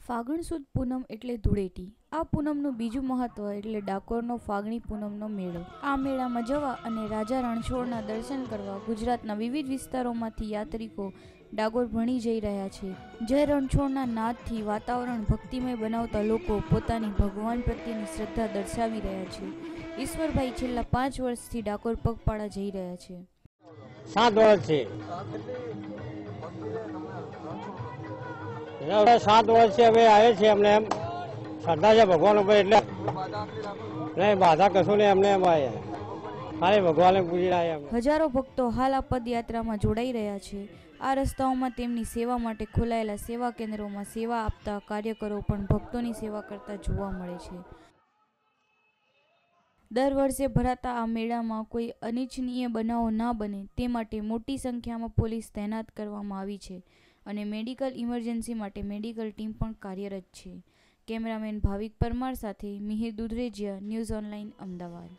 ફાગણ સુદ પૂનમ એટલે ધૂળેટી। આ પૂનમનું બીજું મહત્વ એટલે ડાકોરનો ફાગણી પૂનમનો મેળો। આ મેળામાં જવા અને રાજા રણછોડના દર્શન કરવા ગુજરાતના વિવિધ વિસ્તારોમાંથી યાત્રિકો ડાકોર ભણી જઈ રહ્યા છે। જય રણછોડના નાદથી વાતાવરણ ભક્તિમય બનાવતા લોકો પોતાની ભગવાન પ્રત્યેની શ્રદ્ધા દર્શાવી રહ્યા છે। ઈશ્વરભાઈ છેલ્લા 5 વર્ષથી ડાકોર પગપાળા જઈ રહ્યા છે। 7 વર્ષથી 7 વર્ષથી અમે આવે છે। અમને એમ શ્રદ્ધા છે ભગવાન ઉપર, એટલે નહીં બાધા કશું નહીં અમને એમ આવે, ખાલી ભગવાનને પૂજી રહ્યા। હજારો ભક્તો હાલ આ પદયાત્રામાં જોડાઈ રહ્યા છે। આ રસ્તાઓમાં તેમની સેવા માટે ખોલાયેલા સેવા કેન્દ્રોમાં સેવા આપતા કાર્યકરો પણ ભક્તોની સેવા કરતા જોવા મળે છે। દર વર્ષે ભરાતા આ મેળામાં કોઈ અનિચ્છનીય બનાવો ના બને તે માટે મોટી સંખ્યામાં પોલીસ તૈનાત કરવામાં આવી છે અને મેડિકલ ઇમરજન્સી માટે મેડિકલ ટીમ પણ કાર્યરત છે। કેમેરામેન ભાવિક પરમાર સાથે મિહિર દુધરેજિયા, ન્યૂઝ ઓનલાઇન, અમદાવાદ।